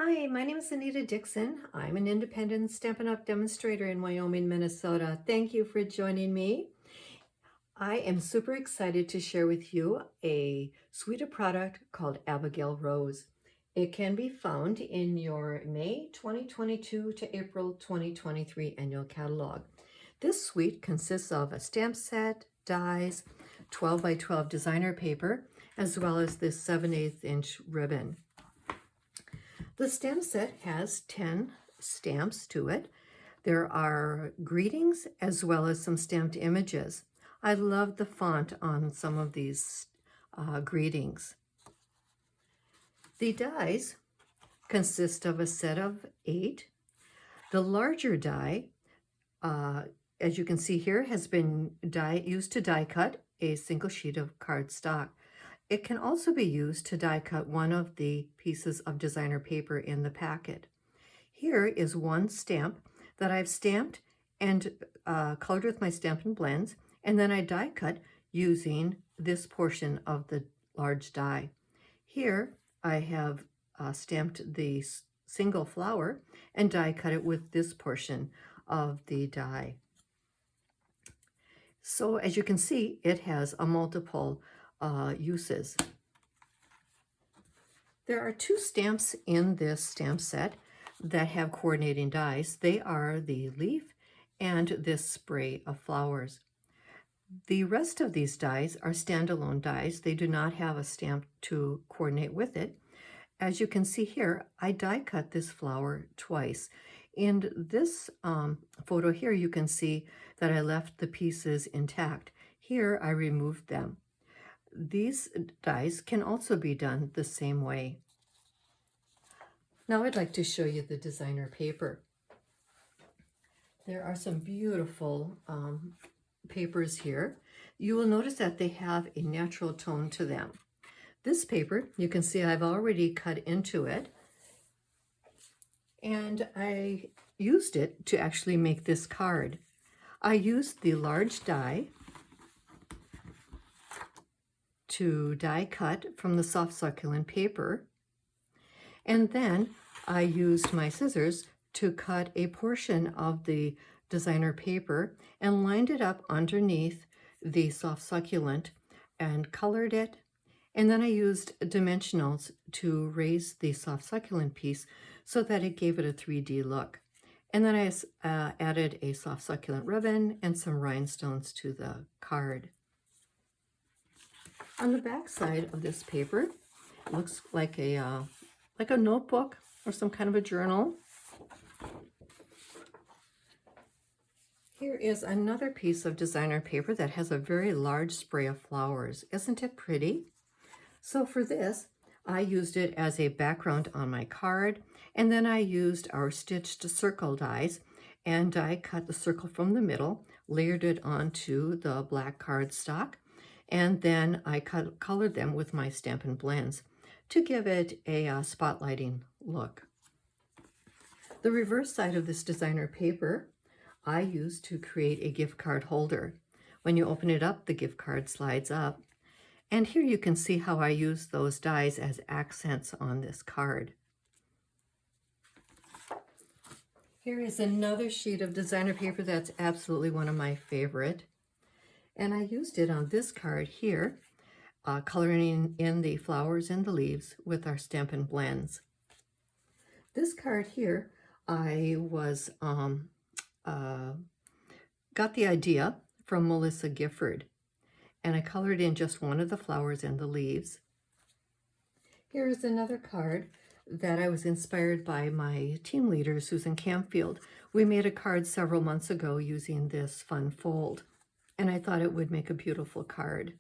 Hi, my name is Anita Dixon. I'm an independent Stampin' Up! Demonstrator in Wyoming, Minnesota. Thank you for joining me. I am super excited to share with you a suite of product called Abigail Rose. It can be found in your May 2022 to April 2023 annual catalog. This suite consists of a stamp set, dies, 12 by 12 designer paper, as well as this 7/8 inch ribbon. The stamp set has 10 stamps to it. There are greetings as well as some stamped images. I love the font on some of these greetings. The dies consist of a set of 8. The larger die, as you can see here, has been used to die cut a single sheet of cardstock. It can also be used to die cut one of the pieces of designer paper in the packet. Here is one stamp that I've stamped and colored with my Stampin' Blends, and then I die cut using this portion of the large die. Here I have stamped the single flower and die cut it with this portion of the die. So as you can see, it has a multiple uses. There are 2 stamps in this stamp set that have coordinating dies. They are the leaf and this spray of flowers. The rest of these dies are standalone dies. They do not have a stamp to coordinate with it. As you can see here, I die cut this flower twice. In this photo here, you can see that I left the pieces intact. Here, I removed them. These dies can also be done the same way. Now I'd like to show you the designer paper. There are some beautiful papers here. You will notice that they have a natural tone to them. This paper, you can see I've already cut into it, and I used it to actually make this card. I used the large die to die cut from the soft succulent paper, and then I used my scissors to cut a portion of the designer paper and lined it up underneath the soft succulent and colored it. And then I used dimensionals to raise the soft succulent piece so that it gave it a 3D look. And then I added a soft succulent ribbon and some rhinestones to the card. On the back side of this paper, it looks like a notebook or some kind of a journal. Here is another piece of designer paper that has a very large spray of flowers. Isn't it pretty? So for this, I used it as a background on my card, and then I used our stitched circle dies and die cut the circle from the middle, layered it onto the black cardstock, and then I colored them with my Stampin' Blends to give it a spotlighting look. The reverse side of this designer paper I used to create a gift card holder. When you open it up, the gift card slides up. And here you can see how I use those dies as accents on this card. Here is another sheet of designer paper that's absolutely one of my favorite. And I used it on this card here, coloring in the flowers and the leaves with our Stampin' Blends. This card here, I was got the idea from Melissa Gifford, and I colored in just one of the flowers and the leaves. Here is another card that I was inspired by my team leader, Susan Campfield. We made a card several months ago using this fun fold, and I thought it would make a beautiful card.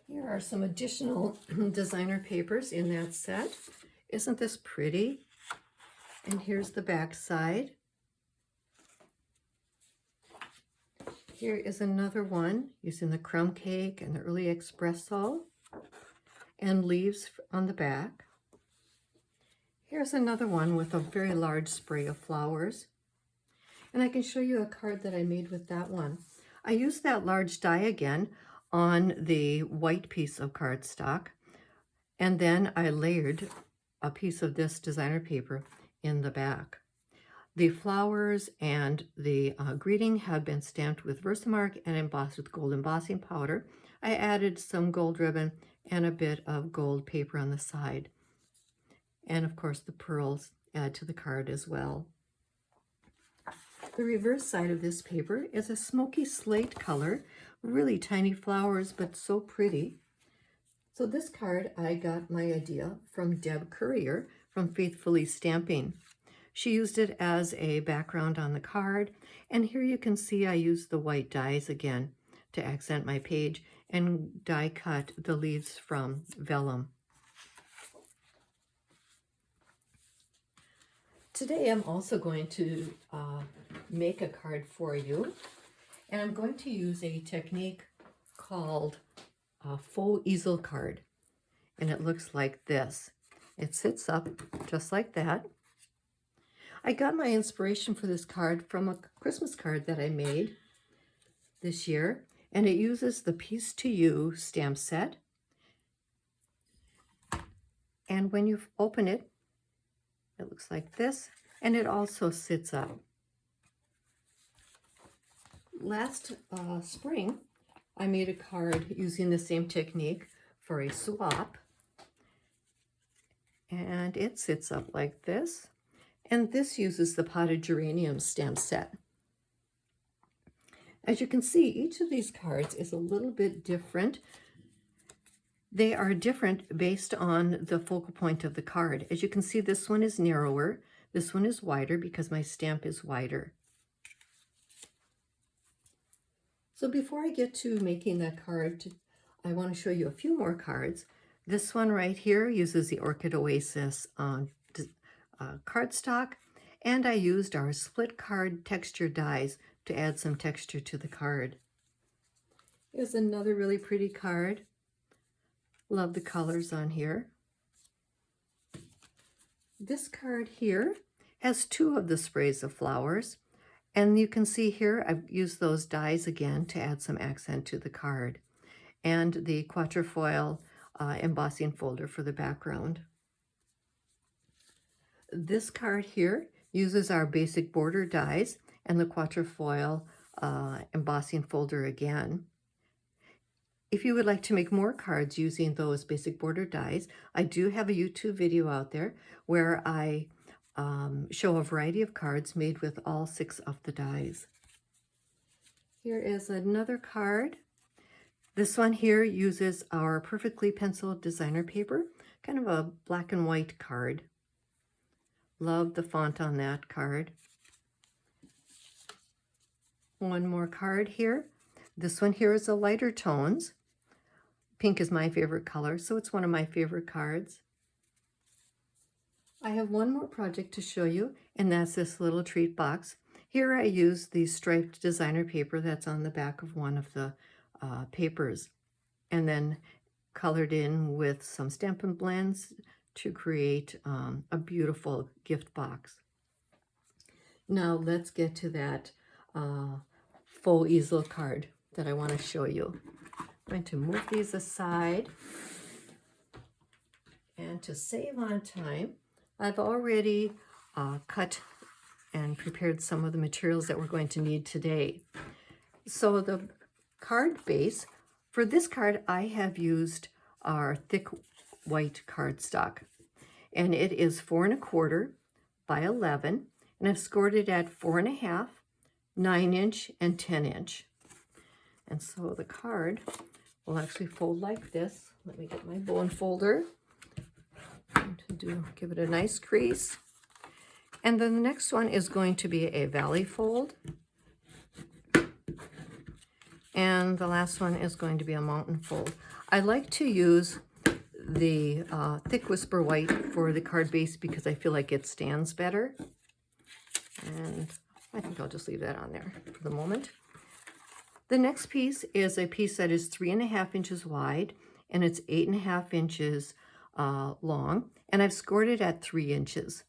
Here are some additional designer papers in that set. Isn't this pretty? And here's the back side. Here is another one using the crumb cake and the early espresso and leaves on the back. Here's another one with a very large spray of flowers. And I can show you a card that I made with that one. I used that large die again on the white piece of cardstock, And then I layered a piece of this designer paper in the back. The flowers and the greeting have been stamped with Versamark and embossed with gold embossing powder. I added some gold ribbon and a bit of gold paper on the side. And of course the pearls add to the card as well. The reverse side of this paper is a smoky slate color, really tiny flowers, but so pretty. So this card, I got my idea from Deb Courier from Faithfully Stamping. She used it as a background on the card, and here you can see I used the white dies again to accent my page and die cut the leaves from vellum. Today I'm also going to make a card for you, and I'm going to use a technique called a faux easel card, and it looks like this. It sits up just like that. I got my inspiration for this card from a Christmas card that I made this year, and it uses the Piece to You stamp set. And when you open it, it looks like this, and it also sits up. Last spring, I made a card using the same technique for a swap, and it sits up like this. And this uses the potted geranium stamp set. As you can see, each of these cards is a little bit different. They are different based on the focal point of the card. As you can see, this one is narrower, this one is wider because my stamp is wider. So before I get to making that card, I want to show you a few more cards. This one right here uses the Orchid Oasis cardstock, and I used our split card texture dies to add some texture to the card. Here's another really pretty card. Love the colors on here. This card here has two of the sprays of flowers, and you can see here I've used those dies again to add some accent to the card, and the quatrefoil embossing folder for the background. This card here uses our basic border dies and the quatrefoil embossing folder again. If you would like to make more cards using those basic border dies, I do have a YouTube video out there where I show a variety of cards made with all 6 of the dies. Here is another card. This one here uses our perfectly penciled designer paper, kind of a black and white card. Love the font on that card. One more card here. This one here is a lighter tones. Pink is my favorite color, so it's one of my favorite cards. I have one more project to show you, and that's this little treat box. Here I use the striped designer paper that's on the back of one of the papers, and then colored in with some Stampin' Blends to create a beautiful gift box. Now let's get to that faux easel card that I want to show you. I'm going to move these aside, and to save on time, I've already cut and prepared some of the materials that we're going to need today. So the card base, for this card I have used our thick white cardstock, and it is 4 1/4 by 11, and I've scored it at 4 1/2, 9 inch, and 10 inch. And so the card will actually fold like this. Let me get my bone folder to give it a nice crease. And then the next one is going to be a valley fold. And the last one is going to be a mountain fold. I like to use the thick whisper white for the card base because I feel like it stands better. And I think I'll just leave that on there for the moment. The next piece is a piece that is 3 1/2 inches wide, and it's 8 1/2 inches long, and I've scored it at 3 inches.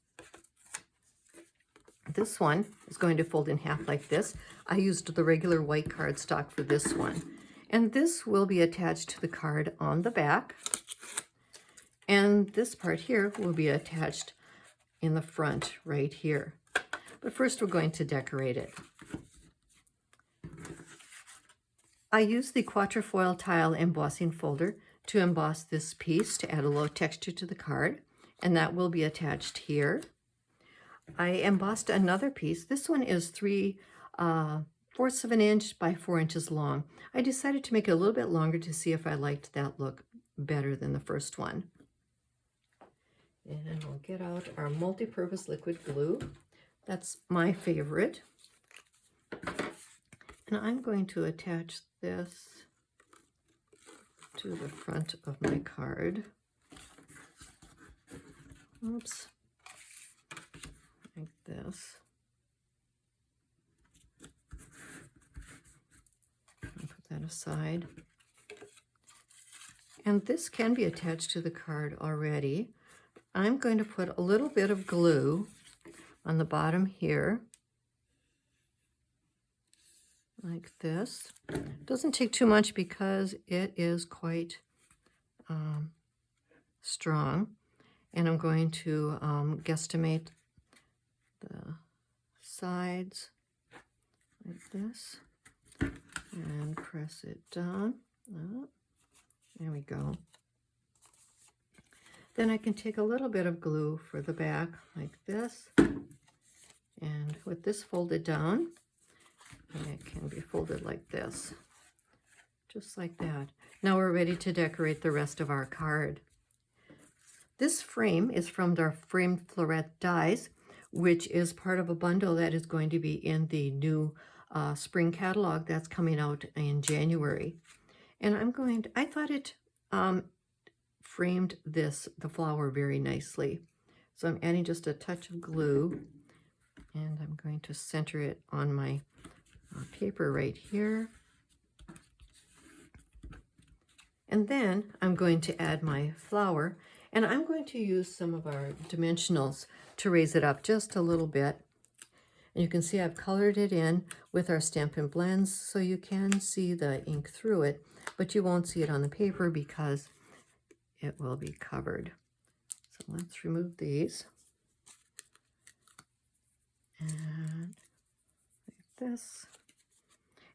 This one is going to fold in half like this. I used the regular white cardstock for this one, and this will be attached to the card on the back. And this part here will be attached in the front right here. But first we're going to decorate it. I use the quatrefoil tile embossing folder to emboss this piece to add a little texture to the card, and that will be attached here. I embossed another piece. This one is 3/4 of an inch by 4 inches long. I decided to make it a little bit longer to see if I liked that look better than the first one. And we'll get out our multi-purpose liquid glue. That's my favorite. And I'm going to attach this to the front of my card. Oops. Like this. I'll put that aside. And this can be attached to the card already. I'm going to put a little bit of glue on the bottom here, like this. Doesn't take too much because it is quite strong. And I'm going to guesstimate the sides like this and press it down. Oh, there we go. Then I can take a little bit of glue for the back like this, and with this folded down, it can be folded like this, just like that. Now we're ready to decorate the rest of our card. This frame is from our framed floret dies, which is part of a bundle that is going to be in the new spring catalog that's coming out in January. And I thought it framed the flower very nicely. So I'm adding just a touch of glue, and I'm going to center it on my paper right here. And then I'm going to add my flower, and I'm going to use some of our dimensionals to raise it up just a little bit. And you can see I've colored it in with our Stampin' Blends, so you can see the ink through it, but you won't see it on the paper because it will be covered. So let's remove these. And like this.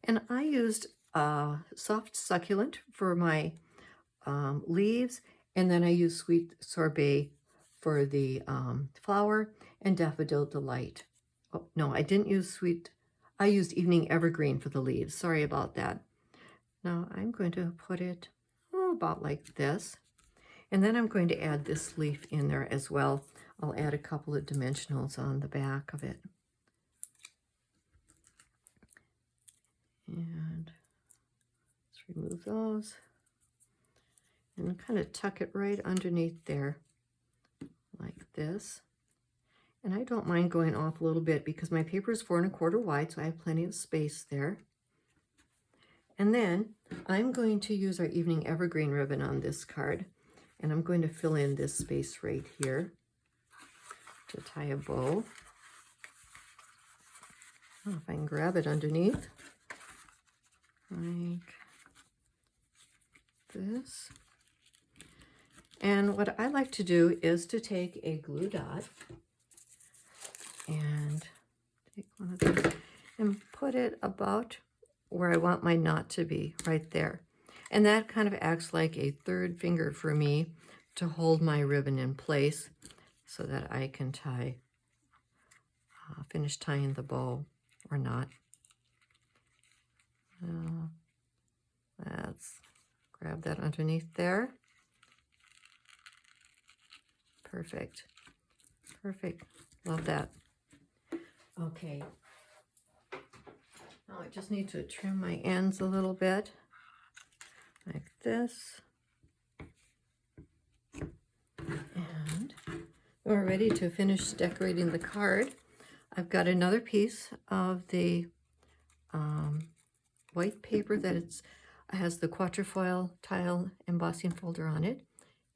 And I used soft succulent for my leaves, and then I used sweet sorbet for the flower, and daffodil delight. Oh, no, I didn't use sweet. I used evening evergreen for the leaves. Sorry about that. Now I'm going to put it about like this. And then I'm going to add this leaf in there as well. I'll add a couple of dimensionals on the back of it. And let's remove those. And kind of tuck it right underneath there, like this. And I don't mind going off a little bit because my paper is 4 1/4 wide, so I have plenty of space there. And then I'm going to use our evening evergreen ribbon on this card. And I'm going to fill in this space right here to tie a bow. Oh, if I can grab it underneath, like this. And what I like to do is to take a glue dot and take one of these and put it about where I want my knot to be, right there. And that kind of acts like a third finger for me to hold my ribbon in place so that I can finish tying the bow or not. Let's grab that underneath there. Perfect. Perfect. Love that. Okay. Now I just need to trim my ends a little bit, like this. And we're ready to finish decorating the card. I've got another piece of the white paper that has the quatrefoil tile embossing folder on it.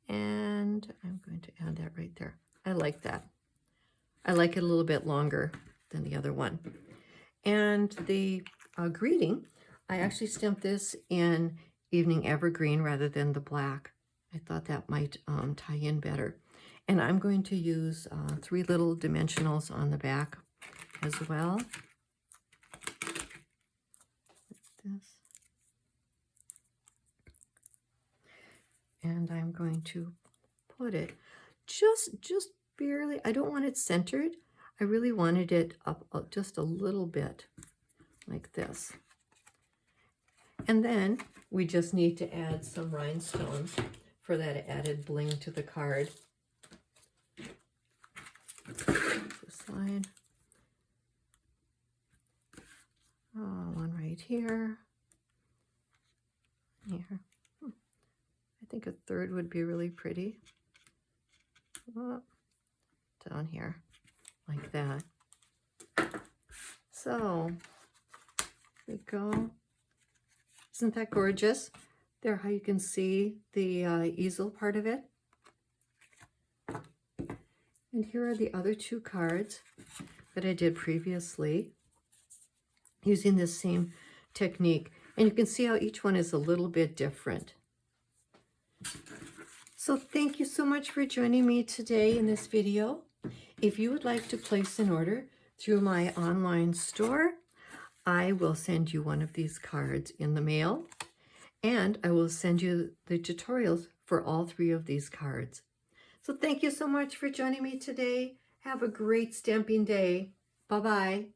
And I'm going to add that right there. I like that. I like it a little bit longer than the other one. And the greeting, I actually stamped this in evening evergreen rather than the black I thought that might tie in better. And I'm going to use 3 little dimensionals on the back as well. Like this. And I'm going to put it just barely. I don't want it centered. I really wanted it up just a little bit like this. And then we just need to add some rhinestones for that added bling to the card. This side. Oh, one right here. Here. I think a third would be really pretty. Oh, down here, like that. So, there we go. Isn't that gorgeous? There, how you can see the easel part of it. And here are the other 2 cards that I did previously using this same technique. And you can see how each one is a little bit different. So thank you so much for joining me today in this video. If you would like to place an order through my online store, I will send you one of these cards in the mail, and I will send you the tutorials for all 3 of these cards. So thank you so much for joining me today. Have a great stamping day. Bye-bye.